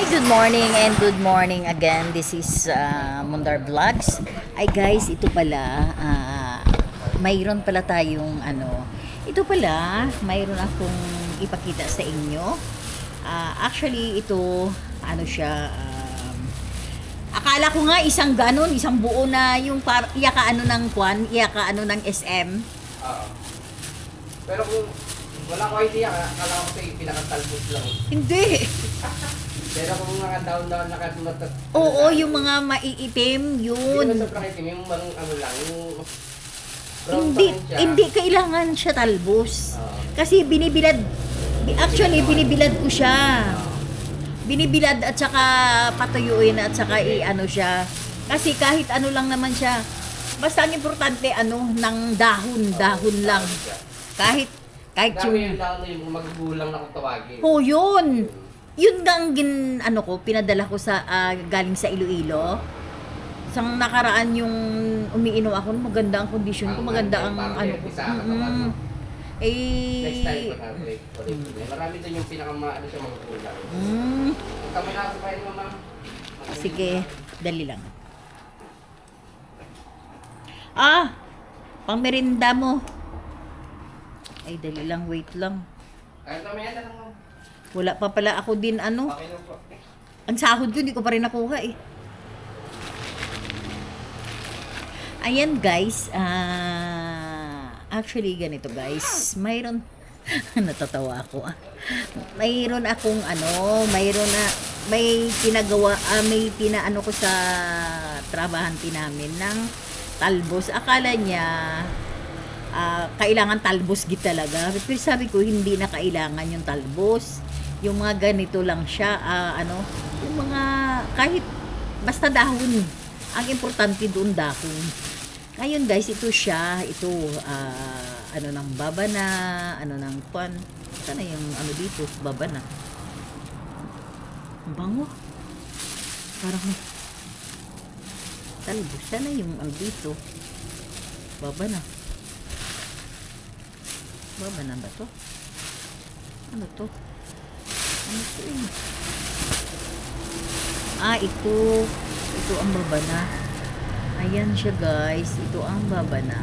Good morning again. This is Mundar Vlogs. Ay guys, ito pala, mayroon pala tayong ito pala, mayroon akong ipakita sa inyo. Actually, ito, siya, akala ko nga isang buo na yung iyaka ng SM. Oo. Pero kung wala ko idea, akala ko ito yung pinakatalbos lang. Hindi. Pero kung mga down-down nakatumatat. Oo, yung mga maiitim, Hindi yun. naman sobrang itim, yung mga lang, yung brown pa Hindi, rin siya. hindi kailangan siya talbos. Oo. Kasi binibilad ko siya. Binibilad at saka patuyuin at saka siya. Kasi kahit ano lang naman siya. Basta ang importante ng dahon lang. Kahit Dami yung yung down yung magugulang na kung tawagin. oh, yun. Yun nga ang pinadala ko sa galing sa Iloilo. Sang nakaraan yung umiinom ako, maganda ang kondisyon ko, maganda ang ko. Next time pa natin. Marami din yung siya magugulang. Kami na pa yun, mama. Sige, dali lang. Pang merinda mo. Ay, dali lang, wait lang. Kaya kami yan lang. Wala pa pala ako din Okay lang po. Ang sahod ko, hindi ko pa rin nakuha eh. Ayan guys, actually ganito guys, mayroon, natatawa ako mayroon akong may pinagawa, may pinaano ko sa trabahante namin ng talbos. Akala niya, kailangan talbos git talaga. Pero sabi ko, hindi na kailangan yung talbos. Yung mga ganito lang siya, yung mga, kahit basta dahon. Ang importante doon dahon. Ngayon guys, ito siya, ng babana, ng pan. Sana yung dito, babana. Ang bango. Parang talbos. Sana yung dito. Babana. Babana ba to? Ano to? Ano to yun? Ito ang babana. Ayan siya guys. Ito ang babana.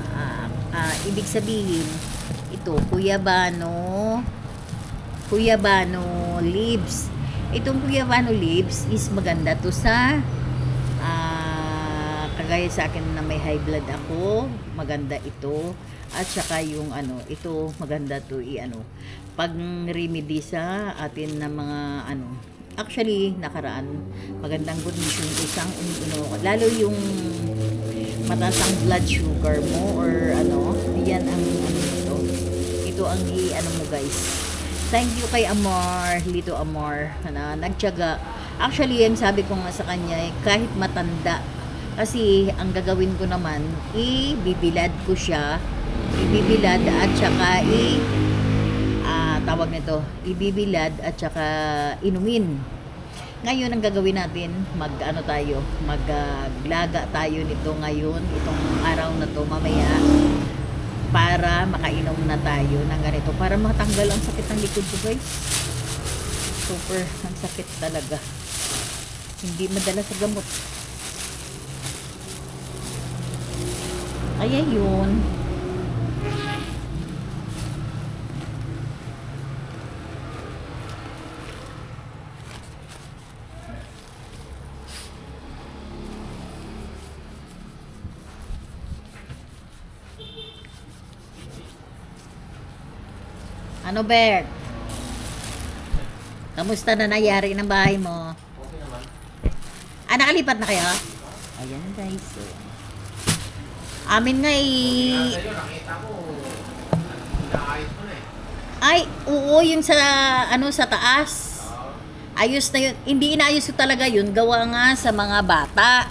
Ibig sabihin, ito, Cuyabano leaves. Itong Cuyabano leaves is maganda to sa kagaya sa akin na may high blood ako. Maganda ito. At saka yung ito maganda to pag remedy sa atin na mga actually nakaraan magandang condition isang lalo yung mataas ang blood sugar mo or yan ang ito ang mo guys. Thank you kay Lito Amor na nagtiyaga. Actually yung sabi ko nga sa kanya kahit matanda, kasi ang gagawin ko naman ibibilad ko siya, ibibilad at saka tawag nito, ibibilad at saka inumin. Ngayon ang gagawin natin, maglaga tayo nito ngayon, itong araw na to mamaya, para makainom na tayo ng ganito, para matanggal ang sakit ng likod ko guys. Super, ang sakit talaga. Hindi madala sa gamot. Ayan yun. Ano, Bert? Kamusta na nangyari ng bahay mo? Okay naman. Nakalipat na kayo? Ayan, guys. Amin nga Nakita ko, inaayos mo na Ay, oo, yung sa taas. Ayos na yun. Hindi inayos ko talaga yun. Gawa nga sa mga bata.